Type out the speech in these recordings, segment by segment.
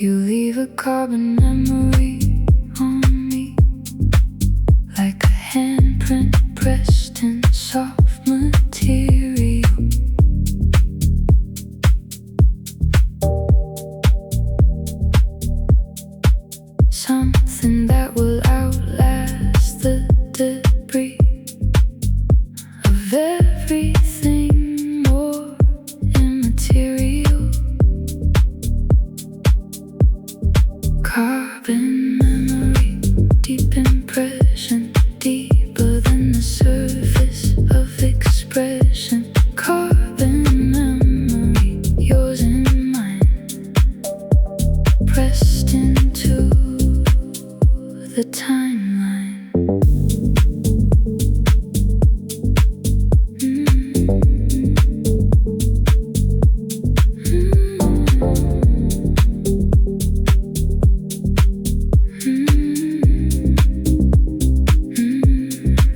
You leave a carbon memory on me, like a handprint pressed in soft material. Something that will outlast the debris of everything more immaterial. Carbon memory, deep impression, deeper than the surface of expression. Carbon memory, yours and mine, pressed into the timeline.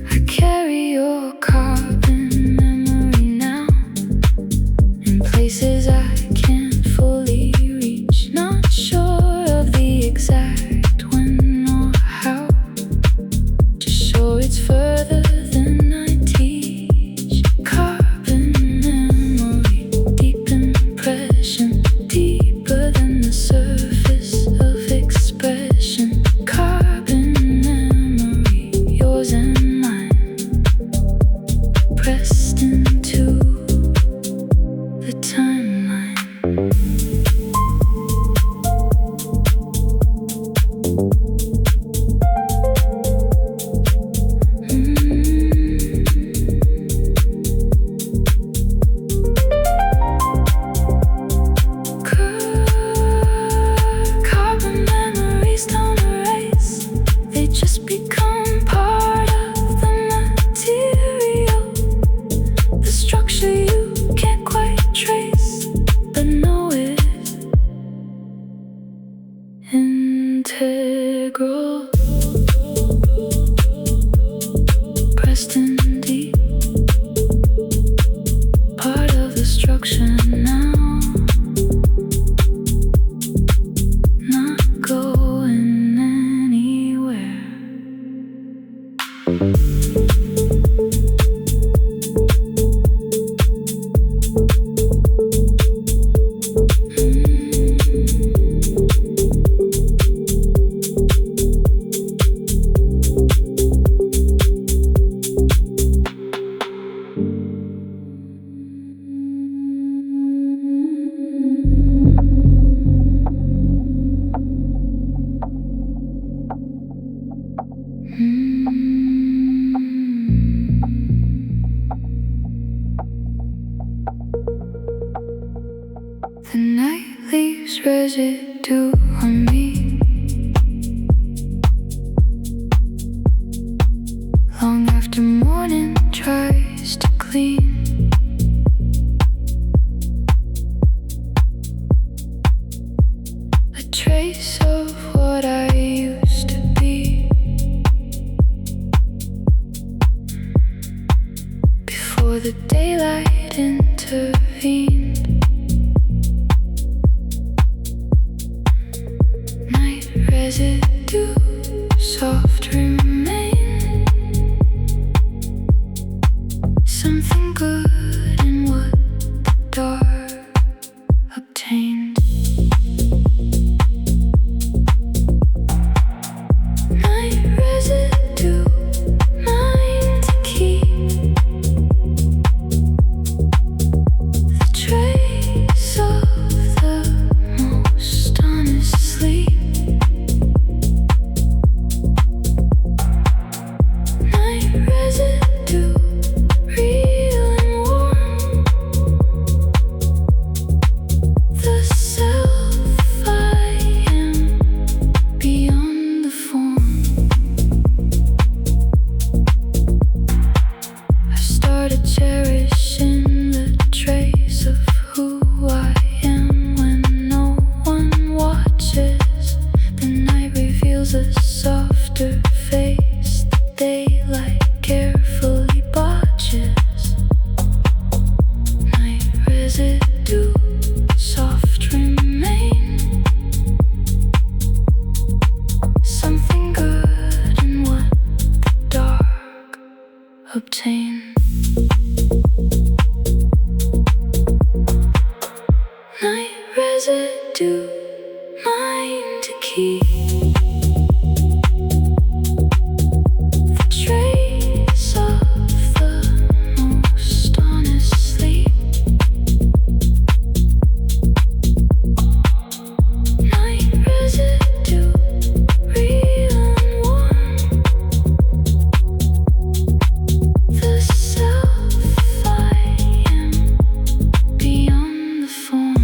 I carry your carbon memory now, in places I can't fully reach. Not sure of the exact when or how, just sure it's further than I teach. Carbon memory, deep impression, deeper than the surface of expression. Carbon memory, yours and mine, pressed into the timeline. Carbon memories don't erase, they just become part of the material. The structure you can't quite trace, but know it integral. Pressed in deep, part of the structure now, not going anywhere. The night leaves residue on me, long after morning tries to clean. A trace of what I used to be, before the daylight intervened. Night residue, soft remain. Something good in what the dark obtained. Night residue, mine to keep. The trace of the most honest sleep. residue, mine to keep. The trace of the most honest sleep. Night residue, real and warm. The self I am beyond the form.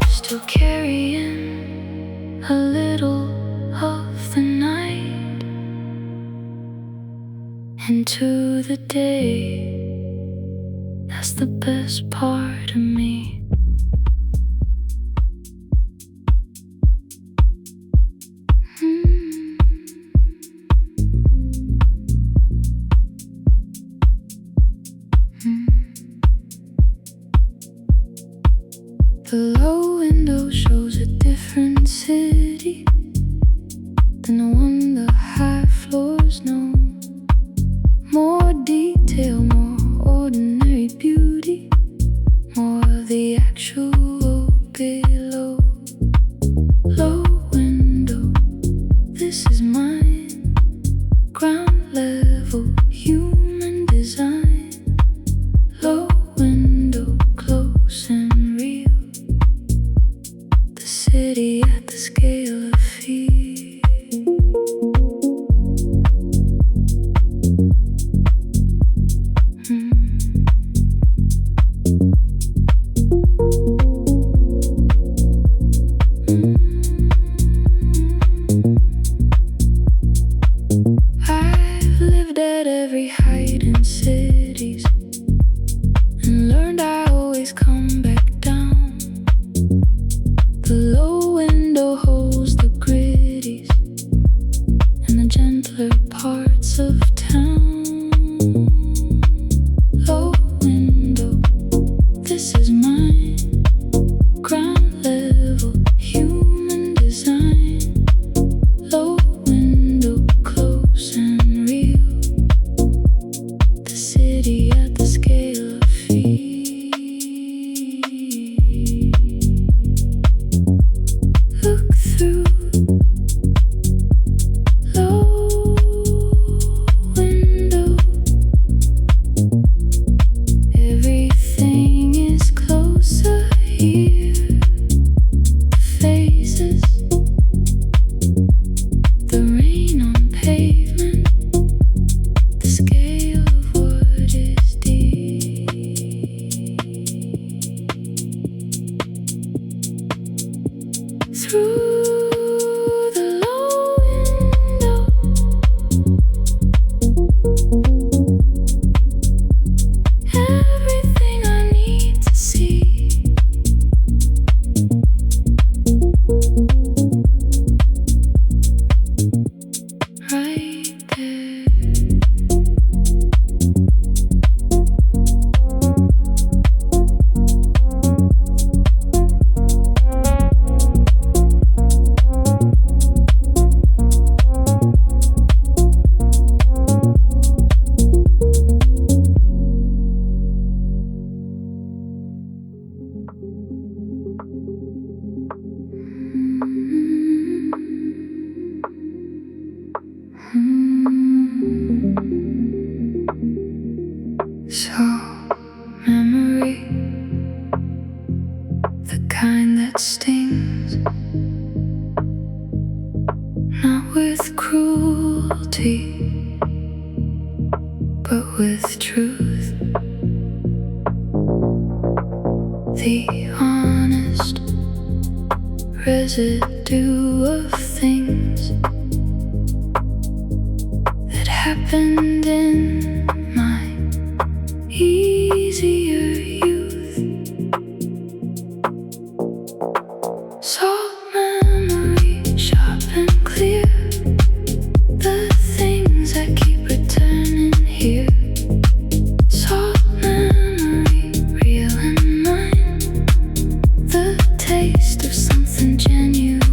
Still carrying a little of the night into the day. That's the best part of me. The low window shows a different city than the one the high floors know. More detail, more ordinary beauty, more of the actual below. Low window, this is mine. Ground level, human design. Low window, close and real. The city at the scale of feel. I've lived at every height in cities and learned I always come back down. The low window holds the gritties and the gentler parts of town. Low window, this is mine. Ground level, human design. Low window, close and real. The city at the scale of feel. Look through. Low window. Everything is closer here. The faces, the rain on pavement, the scale of what is deep. Through the low window, everything I need to see. Right there. So, memory, the kind that stings, not with cruelty, but with truth. The honest residue of things that happened in my easier youth. Salt memory, sharp and clear. The things that keep returning here. Salt memory, real and mine. The taste of something genuine.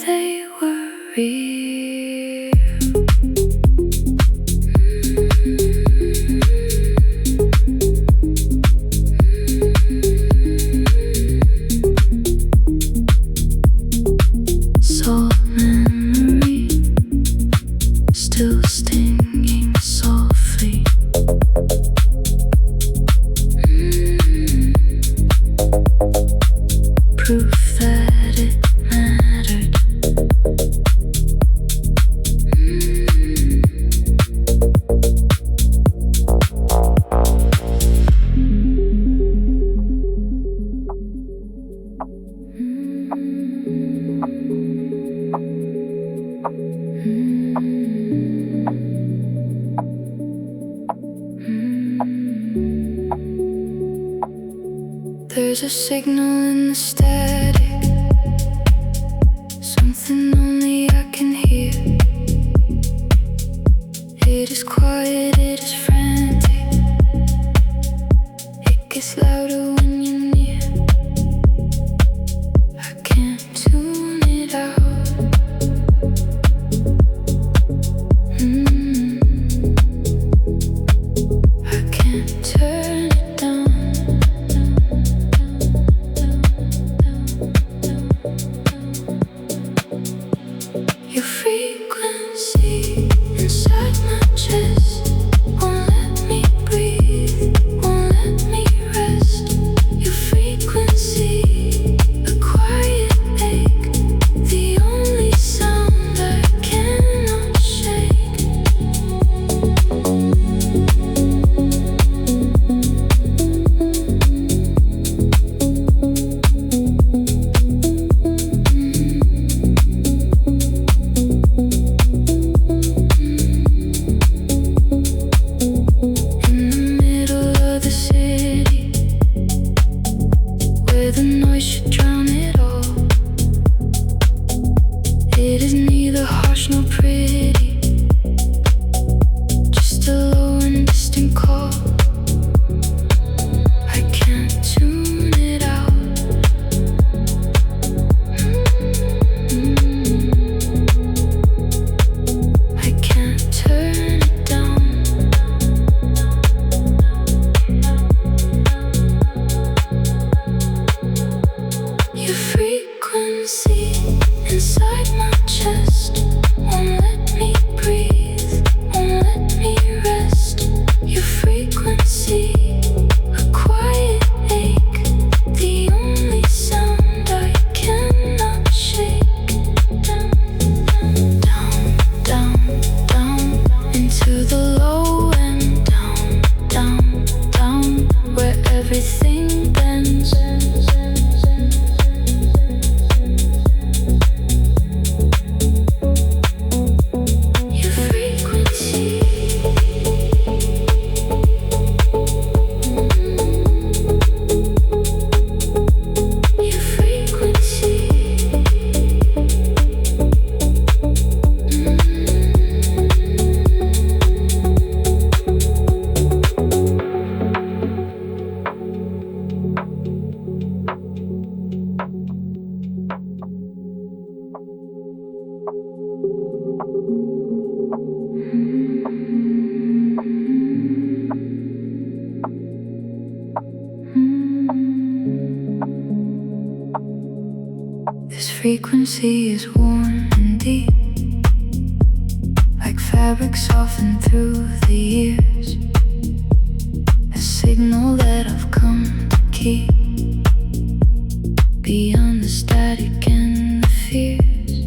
they were real. Soul memory still stinging softly. Proof that it mattered. There's a signal in the static, something only I can hear. It is quiet, it is frantic. It gets louder when you're near. I can't tune it out. I can't turn it down. Your frequency inside my chest won't let me breathe, won't let me rest. Your frequency, a quiet ache, the only sound I cannot shake. In the middle of the city, where the noise should drown it all, it is neither harsh nor pretty, just a low and distant call. I can't tune it out. I can't turn it down. Your frequency inside my chest won't let me breathe, won't let me rest. Your frequency, a quiet ache, the only sound I cannot shake. Down, down, down, down, into the low end. Down, down, down, where everything bends. Your frequency. Your frequency. This frequency is warm and deep, like fabric softened through the years. A signal that I've come to keep, beyond the static and the fears.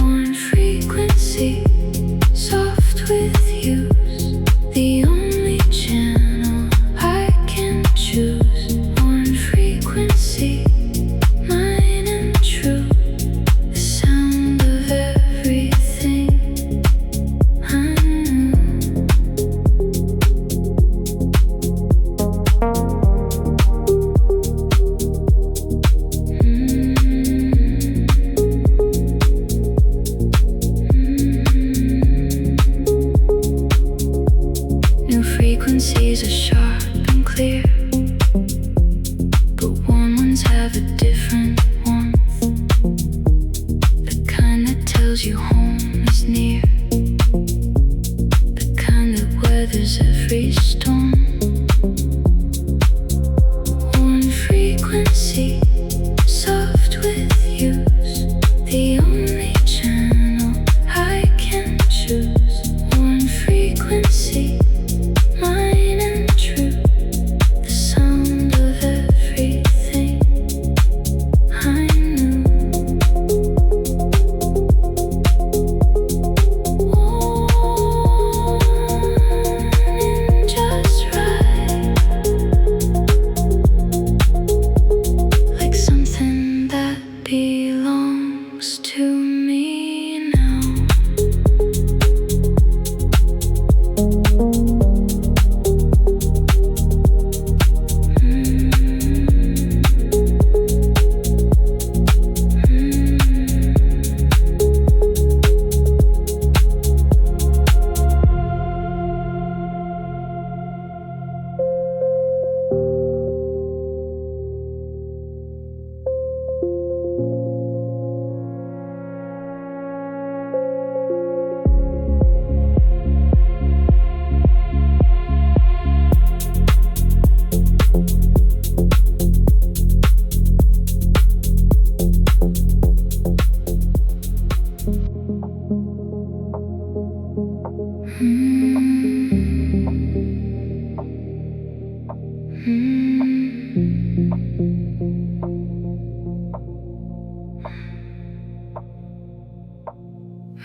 One frequency, soft with hues, the only channel I can choose. One frequency, mine and true, the sound of everything I knew.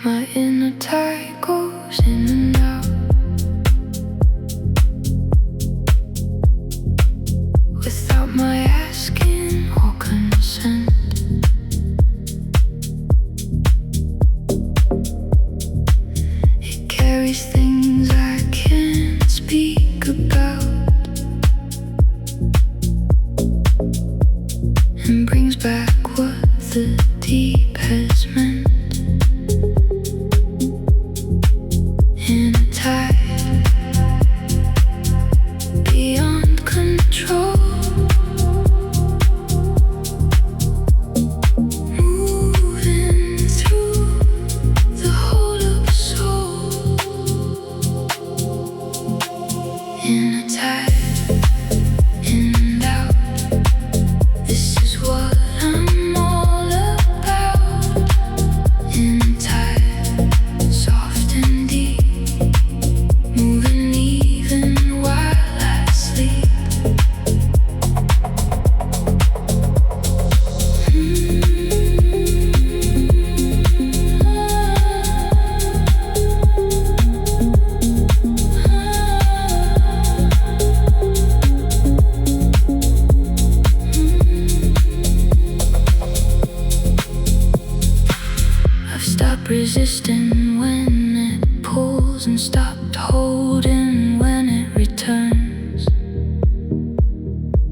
My inner tide goes in and out. Without my asking or consent. It carries things I can't speak about, and brings back what the deep has meant. In a tide beyond control, moving through the whole of soul. In a tide, in and out. This is what I'm all about. In a tide, soft and deep, moving even while I sleep. I've stopped resisting when it pulls, and stopped holding when it returns.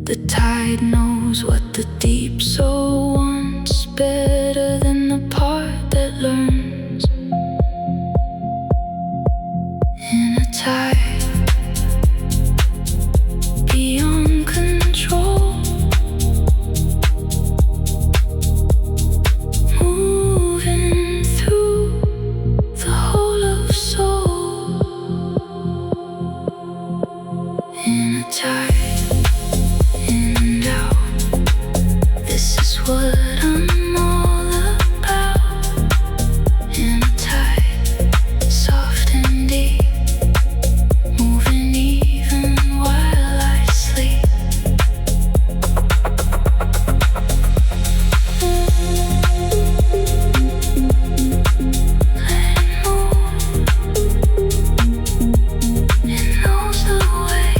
The tide knows what the deep soul wants better than the part that learns. In a tide beyond control, moving through the whole of soul. In a tide, in and out. This is what I'm all about. In a tide, soft and deep, moving even while I sleep. Let it move, it knows the way.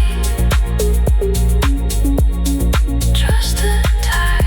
Trust the tide.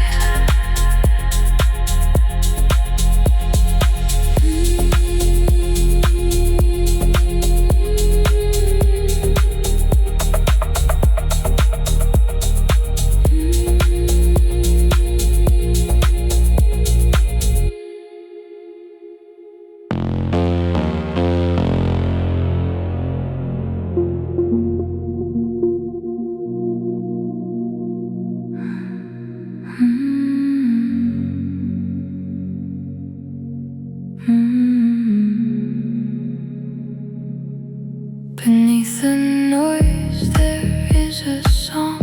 Beneath the noise there is a song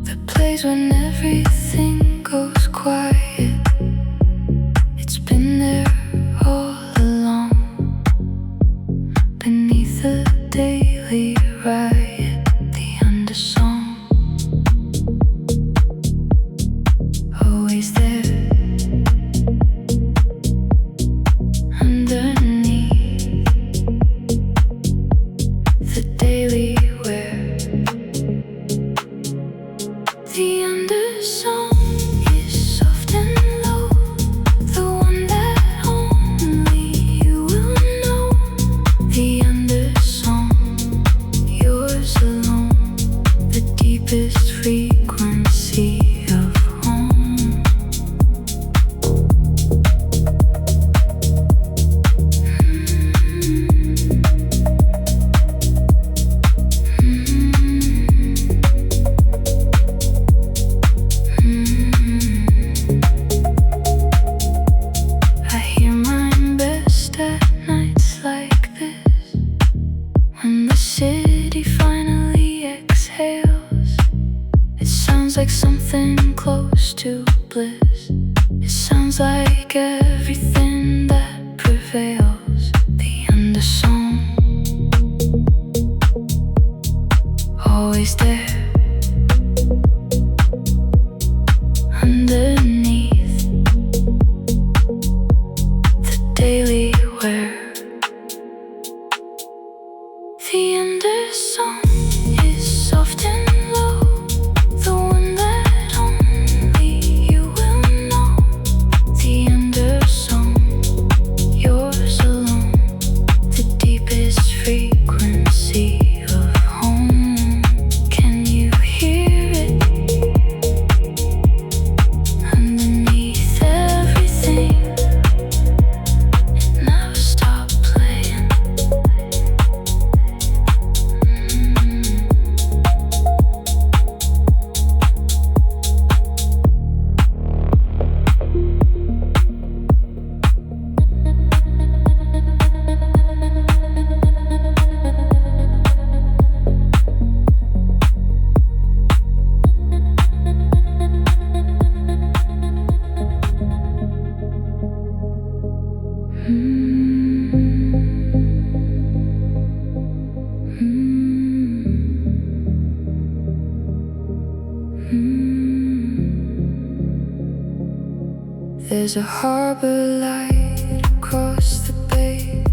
that plays when everything goes quiet. It's been there all along. Beneath the daily riot, the undersong, always there. Underneath the daily wear, the undersong is soft and low, the one that only you will know. The undersong, yours alone, the deepest frequency of home. I hear mine best at nights like this, when the city finally exhales. It sounds like something close to bliss. It sounds like everything that prevails. The undersong, always there. Underneath the daily There's a harbour light across the bay.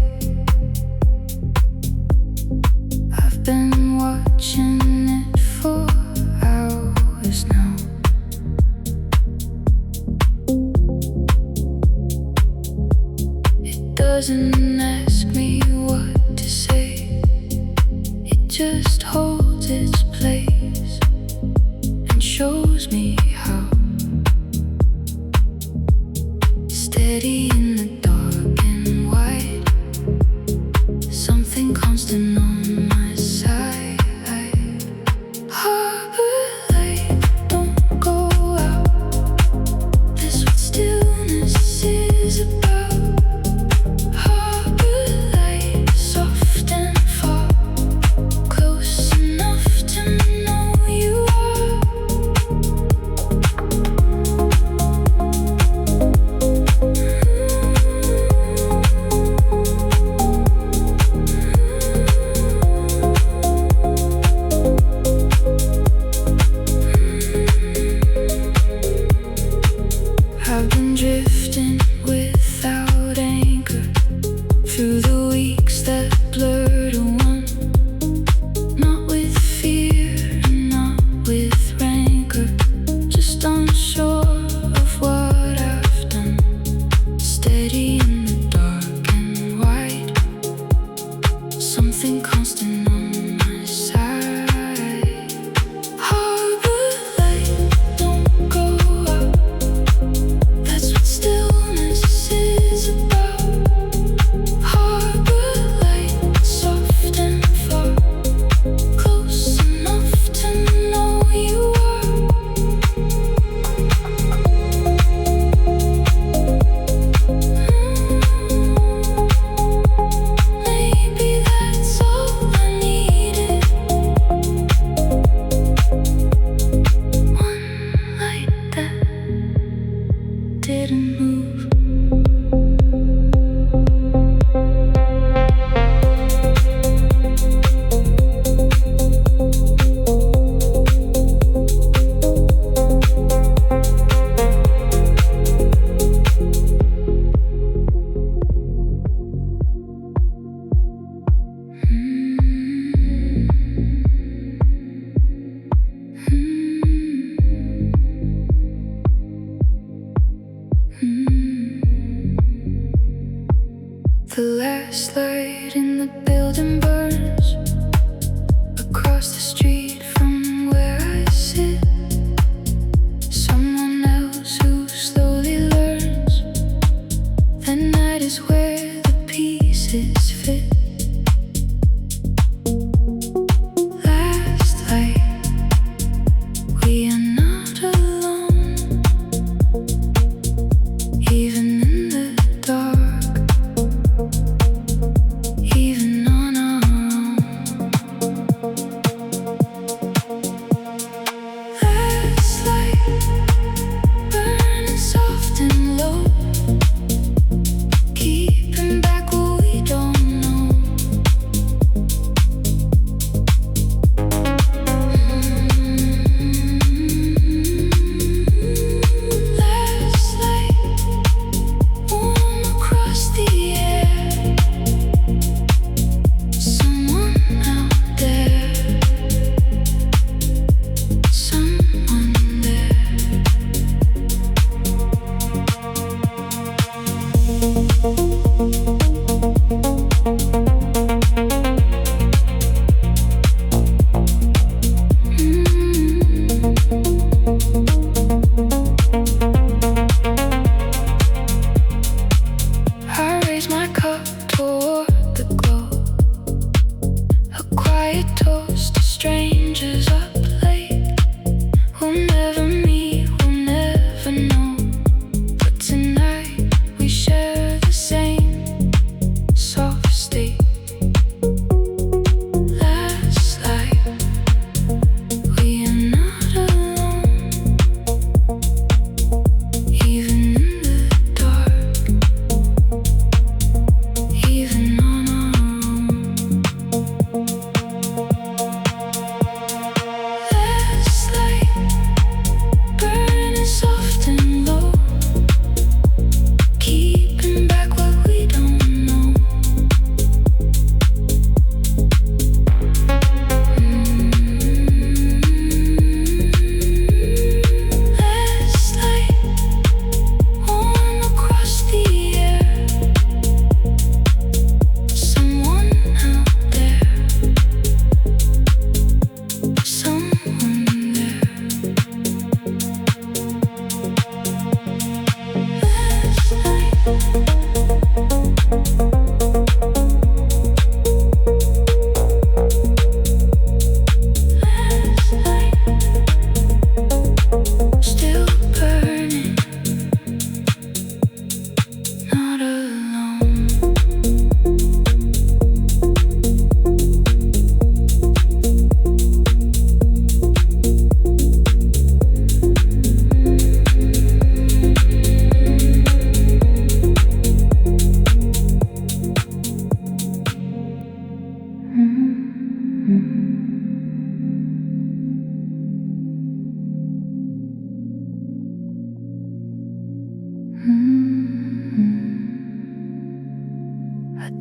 I've been watching it for hours now. It doesn't ask me what to say, it just holds its place and shows me how. Steady in the dark and white, something constant on my side. Harbor light, don't go out. That's what stillness is about. Harbor light, soft and far, close enough to know you are. I've been drifting without anchor through the weeks that blur to one. Not with fear and not with rancor, just unsure of what I've done. Steady in the dark and white, something constant on my side. Harbor light, don't go out. That's what stillness is about. Harbor light, soft and far, close enough to know you are. Maybe that's all I needed. One light that didn't move. The last light in the building burns across the street from where I sit. Someone else who slowly learns the night is where the pieces fit. Last light, we are not alone, even in the dark, even on our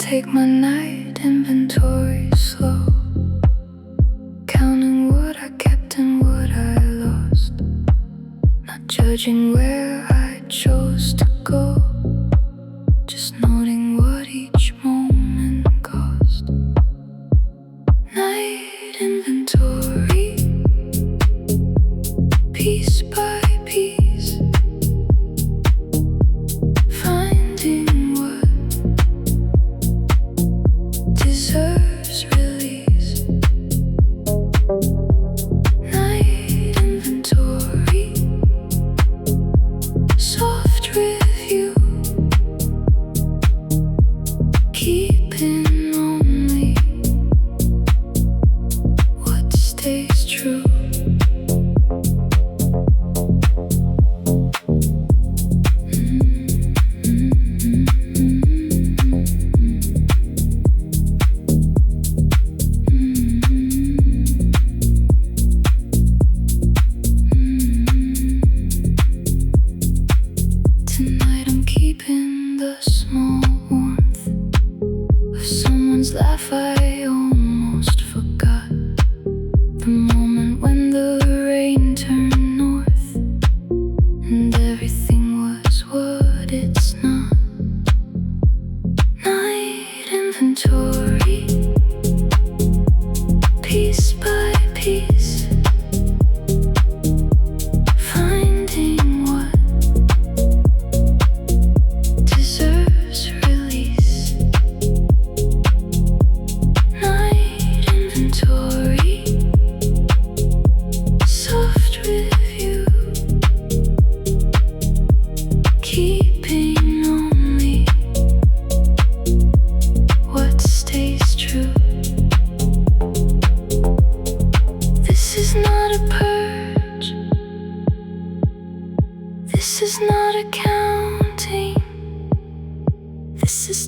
take my night inventory slow, counting what I kept and what I lost, not judging where I chose to go, just noting what each moment cost. Night inventory, piece by piece, finding what deserves release. Night inventory, soft review, keeping only what stays true. Tonight I'm keeping the small warmth of someone's laugh I almost forgot. The moment when the rain turned north and everything was what it's not. Night inventory, piece by piece, finding what deserves release. Night inventory, soft review, keeping only what stays true. This is not a purge, this is not accounting, this is